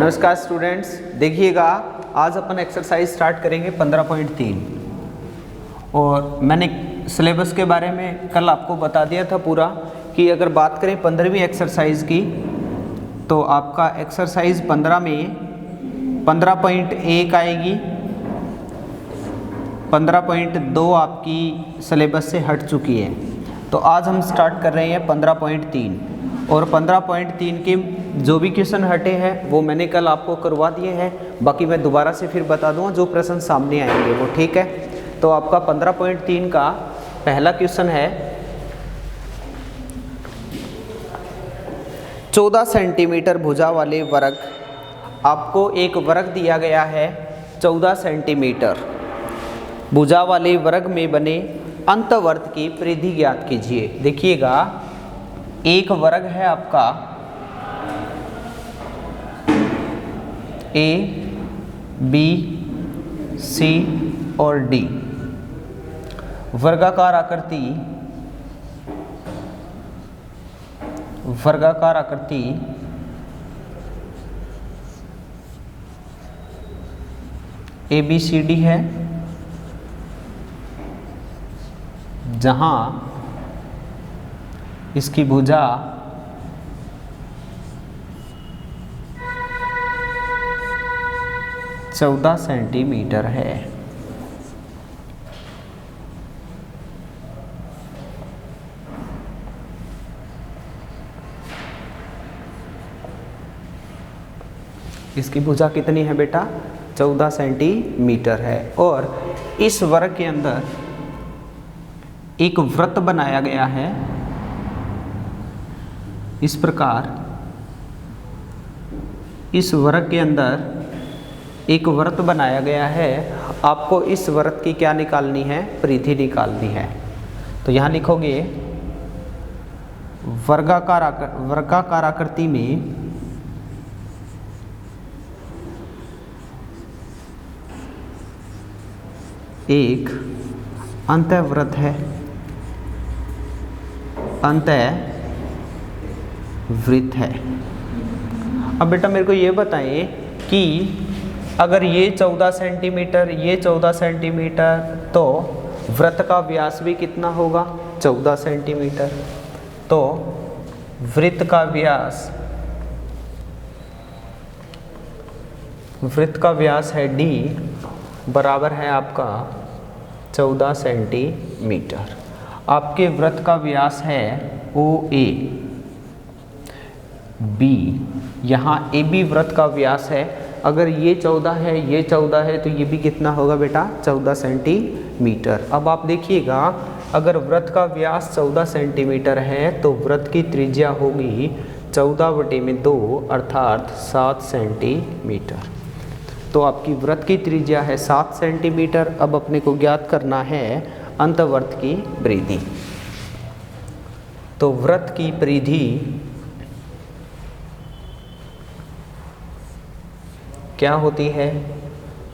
नमस्कार स्टूडेंट्स, देखिएगा आज अपन एक्सरसाइज स्टार्ट करेंगे 15.3 और मैंने सिलेबस के बारे में कल आपको बता दिया था पूरा कि अगर बात करें 15वीं एक्सरसाइज की तो आपका एक्सरसाइज 15 में 15.1 आएगी, 15.2 आपकी सिलेबस से हट चुकी है। तो आज हम स्टार्ट कर रहे हैं 15.3 और 15.3 के जो भी क्वेश्चन हटे हैं वो मैंने कल आपको करवा दिए हैं। बाकी मैं दोबारा से फिर बता दूंगा जो प्रश्न सामने आएंगे वो, ठीक है। तो आपका 15.3 का पहला क्वेश्चन है 14 सेंटीमीटर भुजा वाले वर्ग। आपको एक वर्ग दिया गया है 14 सेंटीमीटर भुजा वाले वर्ग में बने अंतवर्त की परिधि ज्ञात कीजिए। देखिएगा एक वर्ग है आपका ए, बी, सी और डी। वर्गाकार आकृति ए बी सी डी है, जहां इसकी भुजा 14 सेंटीमीटर है। इसकी भुजा कितनी है बेटा? 14 सेंटीमीटर है। और इस वर्ग के अंदर एक वृत्त बनाया गया है इस प्रकार। इस वर्ग के अंदर एक वृत्त बनाया गया है। आपको इस वृत्त की क्या निकालनी है? परिधि निकालनी है। तो यहाँ लिखोगे वर्गाकार आकृति में एक अंतःवृत्त है, अंतःवृत्त है। अब बेटा मेरे को ये बताएं कि अगर ये 14 सेंटीमीटर, ये 14 सेंटीमीटर, तो वृत्त का व्यास भी कितना होगा? 14 सेंटीमीटर। तो वृत्त का व्यास है d बराबर है आपका 14 सेंटीमीटर। आपके वृत्त का व्यास है OA B, यहाँ AB वृत्त का व्यास है। अगर ये 14 है, ये 14 है, तो ये भी कितना होगा बेटा? 14 सेंटीमीटर। अब आप देखिएगा अगर वृत्त का व्यास 14 सेंटीमीटर है तो वृत्त की त्रिज्या होगी 14/2 अर्थात 7 सेंटीमीटर। तो आपकी वृत्त की त्रिज्या है 7 सेंटीमीटर। अब अपने को ज्ञात करना है अंतवर्त की परिधि। तो वृत्त की परिधि क्या होती है?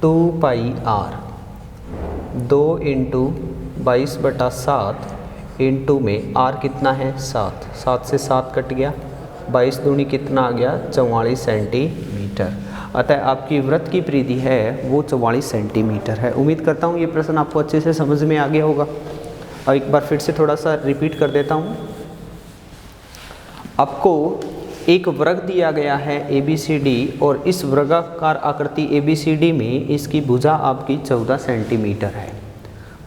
2πr, 2 × 22/7 इंटू में r कितना है? 7, 7 से 7 कट गया, 22 दूनी कितना आ गया? 44 सेंटीमीटर। अतः आपकी वृत्त की परिधि है वो 44 सेंटीमीटर है। उम्मीद करता हूँ ये प्रश्न आपको अच्छे से समझ में आ गया होगा। और एक बार फिर से थोड़ा सा रिपीट कर देता हूँ। आपको एक वर्ग दिया गया है ABCD और इस वर्गाकार आकृति ABCD में इसकी भुजा आपकी 14 सेंटीमीटर है।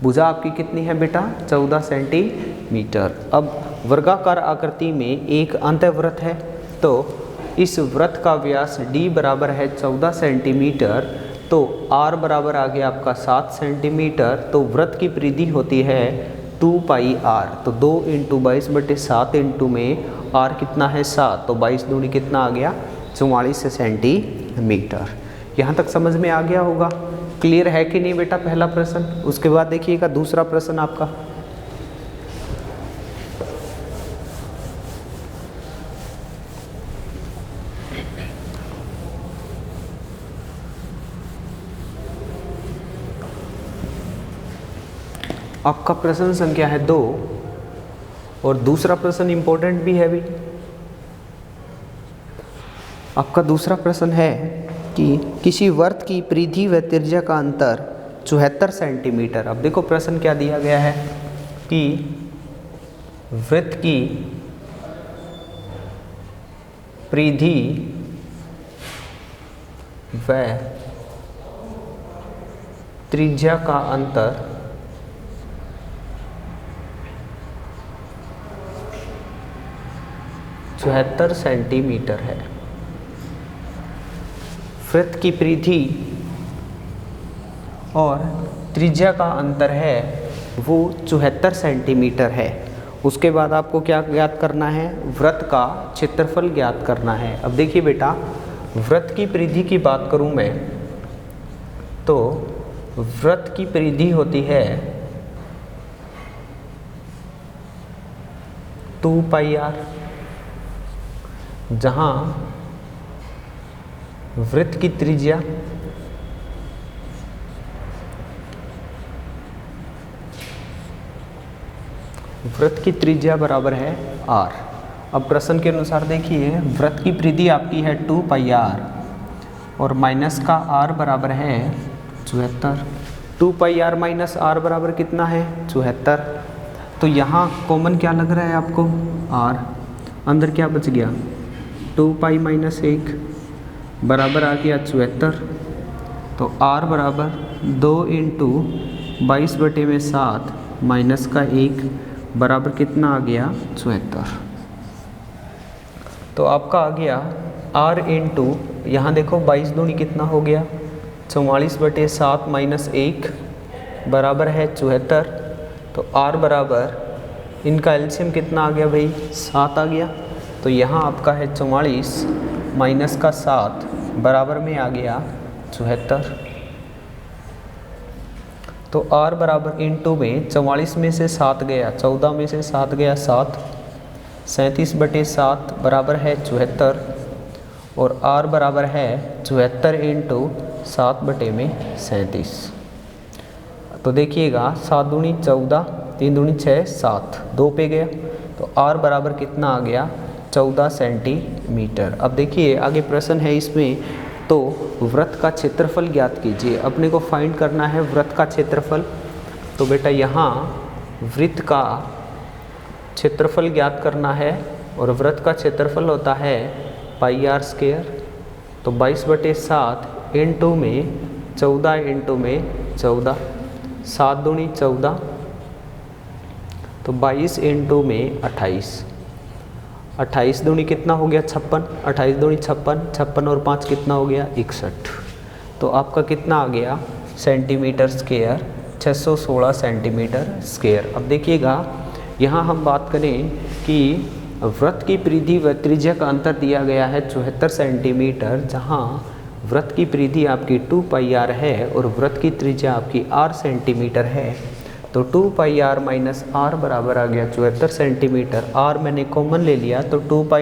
भुजा आपकी कितनी है बेटा? 14 सेंटीमीटर। अब वर्गाकार आकृति में एक अंतःवृत्त है, तो इस वृत्त का व्यास D बराबर है 14 सेंटीमीटर, तो R बराबर आ गया आपका 7 सेंटीमीटर। तो वृत्त की परिधि होती है 2πr। तो 2 × 22/7 इंटू में R कितना है? 7, तो 22 दूनी कितना आ गया? 44 सेंटीमीटर। यहाँ तक समझ में आ गया होगा। क्लियर है कि नहीं बेटा पहला प्रश्न? उसके बाद देखिएगा दूसरा प्रश्न आपका। आपका प्रश्न संख्या है 2 और दूसरा प्रश्न इंपॉर्टेंट भी है भी। आपका दूसरा प्रश्न है कि किसी वृत्त की परिधि व त्रिज्या का अंतर 74 सेंटीमीटर। अब देखो प्रश्न क्या दिया गया है कि वृत्त की परिधि व त्रिज्या का अंतर 74 सेंटीमीटर है। वृत्त की परिधि और त्रिज्या का अंतर है वो 74 सेंटीमीटर है। उसके बाद आपको क्या ज्ञात करना है? वृत्त का क्षेत्रफल ज्ञात करना है। अब देखिए बेटा, वृत्त की परिधि की बात करूं मैं तो वृत्त की परिधि होती है 2πr, जहां वृत्त की त्रिज्या बराबर है r। अब प्रश्न के अनुसार देखिए, वृत्त की परिधि आपकी है 2πr और माइनस का r बराबर है 74। 2πr माइनस r बराबर कितना है? 74। तो यहाँ कॉमन क्या लग रहा है आपको? r। अंदर क्या बच गया? 2π माइनस 1 बराबर आ गया 74। तो r बराबर 2 इंटू 22/7 माइनस का 1 बराबर कितना आ गया? 74। तो आपका आ गया r इंटू, यहाँ देखो 22 दूनी कितना हो गया? 44/7 माइनस 1 बराबर है 74। तो r बराबर इनका एलसीएम कितना आ गया भाई? 7 आ गया। तो यहाँ आपका है 44 माइनस का 7 बराबर में आ गया 74। तो r बराबर इंटू में 44 में से 7 गया, 14 में से 7 गया 7, 37/7 बराबर है 74 और r बराबर है 74 इंटू 7/37। तो देखिएगा 7 दूनी 14, 3 दूनी 6, 7, 2 पे गया। तो r बराबर कितना आ गया? 14 सेंटीमीटर। अब देखिए आगे प्रश्न है इसमें, तो वृत्त का क्षेत्रफल ज्ञात कीजिए। अपने को फाइंड करना है वृत्त का क्षेत्रफल। तो बेटा यहाँ वृत्त का क्षेत्रफल ज्ञात करना है और वृत्त का क्षेत्रफल होता है πr²। तो 22/7 इंटू में 14 इंटू में 14, 7 दूनी 14, तो 22 इंटू में 28, 28 दूनी कितना हो गया? 56, 28 दूनी 56, 56 और 5 कितना हो गया? 61। तो आपका कितना आ गया? Centimetre square, 616 centimetre square. अब देखिएगा यहाँ हम बात करें कि वृत्त की परिधि व त्रिज्या का अंतर दिया गया है 74 सेंटीमीटर, जहाँ वृत्त की परिधि आपकी 2πr है और वृत्त की त्रिज्या आपकी r सेंटीमीटर है। तो 2πr माइनस r बराबर आ गया 74 सेंटीमीटर। r मैंने कॉमन ले लिया तो 2π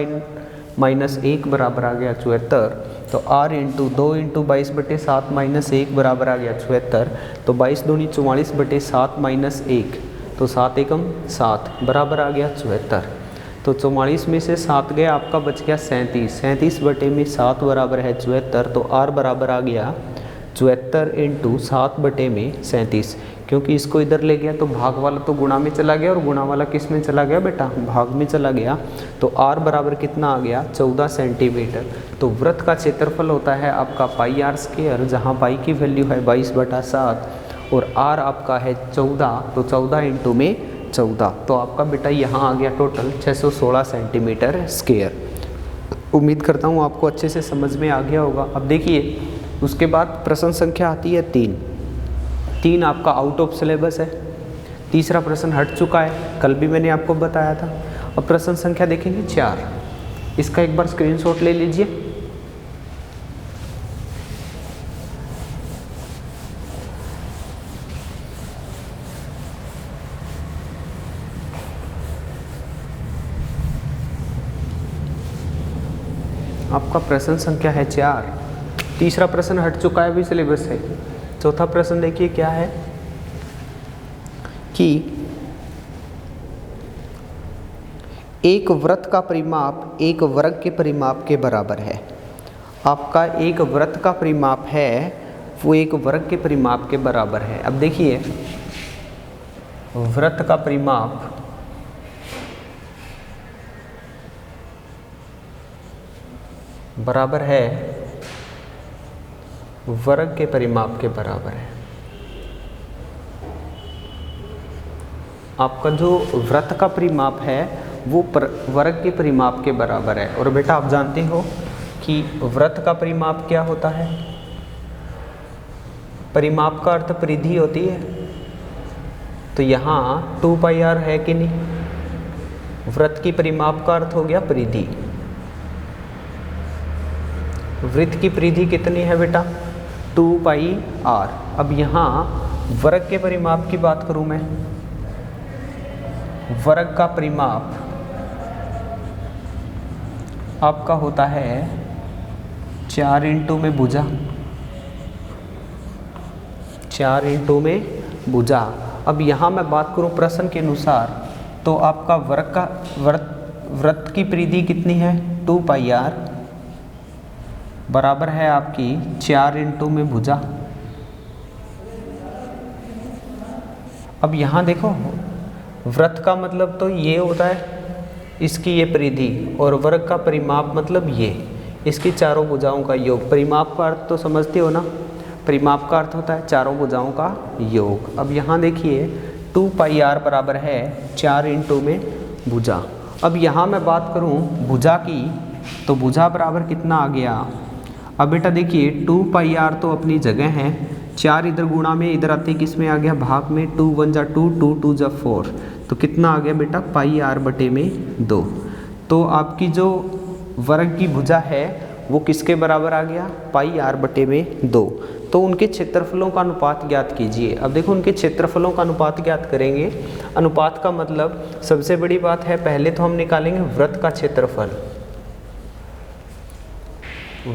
माइनस 1 बराबर आ गया 74। तो r इंटू 2 इंटू 22/7 माइनस 1 बराबर आ गया 74। तो 22 दूनी 44/7 माइनस 1, तो 7 एकम 7 बराबर आ गया 74। तो 44 में से 7 गया, आपका बच गया 37, 37/7 बराबर है 74। तो r बराबर आ गया 74 इंटू 7/37। क्योंकि इसको इधर ले गया तो भाग वाला तो गुणा में चला गया और गुणा वाला किस में चला गया बेटा? भाग में चला गया। तो r बराबर कितना आ गया? 14 सेंटीमीटर। तो वृत्त का क्षेत्रफल होता है आपका πr², जहाँ पाई की वैल्यू है 22/7 और r आपका है 14। तो 14 इंटू में 14, तो आपका बेटा यहाँ आ गया टोटल 616 सेंटीमीटर स्क्वायर। उम्मीद करता हूँ आपको अच्छे से समझ में आ गया होगा। अब देखिए उसके बाद प्रश्न संख्या आती है 3 आपका आउट ऑफ सिलेबस है। तीसरा प्रश्न हट चुका है, कल भी मैंने आपको बताया था। अब प्रश्न संख्या देखेंगे 4, इसका एक बार स्क्रीनशॉट ले लीजिए। आपका प्रश्न संख्या है 4। तीसरा प्रश्न हट चुका है, अभी सिलेबस है। चौथा प्रश्न देखिए क्या है कि एक वृत्त का परिमाप एक वर्ग के परिमाप के बराबर है। आपका एक वृत्त का परिमाप है वो एक वर्ग के परिमाप के बराबर है। अब देखिए वृत्त का परिमाप बराबर है वर्ग के परिमाप के बराबर है। आपका जो वृत्त का परिमाप है वो वर्ग के परिमाप के बराबर है। और बेटा आप जानते हो कि वृत्त का परिमाप क्या होता है? परिमाप का अर्थ परिधि होती है। तो यहाँ 2πr है कि नहीं? वृत्त की परिमाप का अर्थ हो गया परिधि। वृत्त की परिधि कितनी है बेटा? 2πr। अब यहाँ वर्ग के परिमाप की बात करूँ मैं, वर्ग का परिमाप आपका होता है 4 इंटू में भुजा, 4 इंटू में भुजा। अब यहाँ मैं बात करूँ प्रश्न के अनुसार तो आपका वृत्त की परिधि कितनी है? 2πr बराबर है आपकी 4 इंटू में भुजा। अब यहाँ देखो वृत्त का मतलब तो ये होता है, इसकी ये परिधि, और वर्ग का परिमाप मतलब ये, इसकी चारों भुजाओं का योग। परिमाप का अर्थ तो समझते हो ना? परिमाप का अर्थ होता है चारों भुजाओं का योग। अब यहाँ देखिए 2πr बराबर है 4 इंटू में भुजा। अब यहाँ मैं बात करूँ भुजा की तो भुजा बराबर कितना आ गया? अब बेटा देखिए 2πr तो अपनी जगह है, 4 इधर गुणा में इधर आते किस में आ गया? भाग में। 2 1 जा 2, 2 2 जा 4, तो कितना आ गया बेटा? πr बटे में 2। तो आपकी जो वर्ग की भुजा है वो किसके बराबर आ गया? πr बटे में 2। तो उनके क्षेत्रफलों का अनुपात ज्ञात कीजिए। अब देखो उनके क्षेत्रफलों का अनुपात ज्ञात करेंगे। अनुपात का मतलब सबसे बड़ी बात है, पहले तो हम निकालेंगे वृत्त का क्षेत्रफल,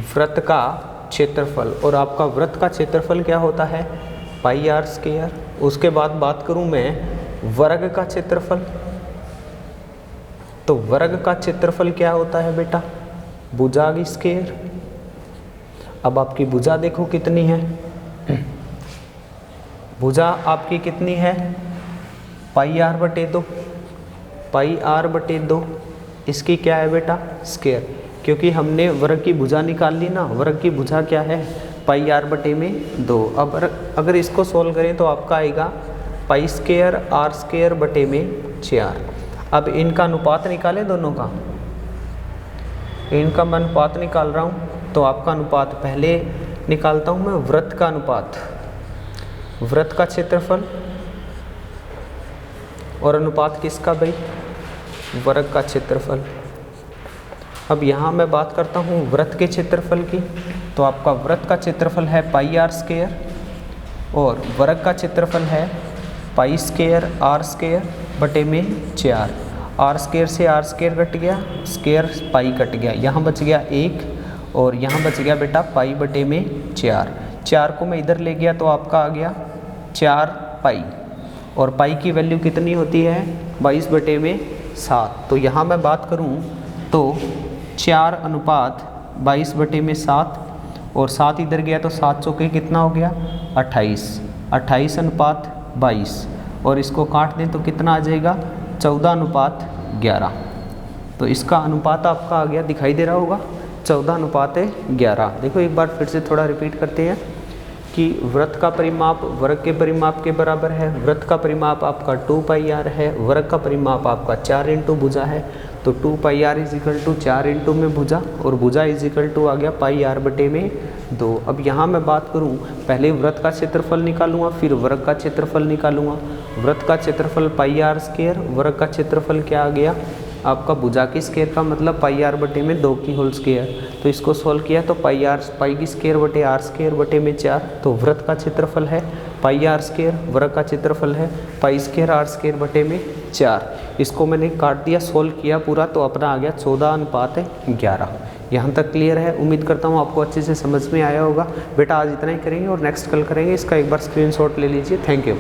वृत्त का क्षेत्रफल। और आपका वृत्त का क्षेत्रफल क्या होता है? πr²। उसके बाद बात करूं मैं वर्ग का क्षेत्रफल, तो वर्ग का क्षेत्रफल क्या होता है बेटा? भुजा की स्क्वायर। अब आपकी भुजा देखो कितनी है, भुजा आपकी कितनी है? πr बटे 2, πr बटे 2। इसकी क्या है बेटा? स्क्वायर, क्योंकि हमने वर्ग की भुजा निकाल ली ना। वर्ग की भुजा क्या है? πr बटे में 2। अब अगर इसको सोल्व करें तो आपका आएगा π² r² बटे में 4। अब इनका अनुपात निकालें दोनों का, इनका मैं अनुपात निकाल रहा हूँ। तो आपका अनुपात पहले निकालता हूँ मैं वृत्त का अनुपात, वृत्त का क्षेत्रफल, और अनुपात किसका भाई? वर्ग का क्षेत्रफल। अब यहाँ मैं बात करता हूँ वृत्त के क्षेत्रफल की, तो आपका वृत्त का क्षेत्रफल है πr² और वर्ग का क्षेत्रफल है π² r² बटे में 4। r² से r² कट गया, स्क्वायर पाई कट गया, यहाँ बच गया 1 और यहाँ बच गया बेटा पाई बटे में 4। 4 को मैं इधर ले गया तो आपका आ गया 4 पाई, और पाई की वैल्यू कितनी होती है? 22 बटे में 7। तो यहाँ मैं बात करूँ तो 4 अनुपात 22 बटे में 7, और 7 इधर गया तो 7 चौके कितना हो गया? 28। 28 अनुपात 22, और इसको काट दें तो कितना आ जाएगा? 14 अनुपात 11। तो इसका अनुपात आपका आ गया, दिखाई दे रहा होगा, 14 अनुपात 11। देखो एक बार फिर से थोड़ा रिपीट करते हैं कि वृत्त का परिमाप वर्ग के परिमाप के बराबर है। वृत्त का परिमाप आपका 2πr है, वर्ग का परिमाप आपका 4 इंटू भुजा है। तो 2πr = 4 इंटू में भुजा, और भुजा = आ गया πr बटे में 2। अब यहाँ मैं बात करूँ, पहले वृत्त का क्षेत्रफल निकालूंगा, फिर वर्ग का क्षेत्रफल निकालूंगा। वृत्त का क्षेत्रफल πr², वर्ग का क्षेत्रफल क्या आ गया? आपका भुजा की स्क्वायर का मतलब πr बटे में 2 की होल स्क्वायर। तो इसको सोल्व किया तो पाई की स्क्वायर बटे r² बटे में 4। तो वृत्त का क्षेत्रफल है πr², वर्ग का क्षेत्रफल है π² r² बटे में 4। इसको मैंने काट दिया, सोल्व किया पूरा, तो अपना आ गया 14 अनुपात 11। यहाँ तक क्लियर है? उम्मीद करता हूँ आपको अच्छे से समझ में आया होगा। बेटा आज इतना ही करेंगे और नेक्स्ट कल करेंगे। इसका एक बार स्क्रीनशॉट ले लीजिए। Thank you.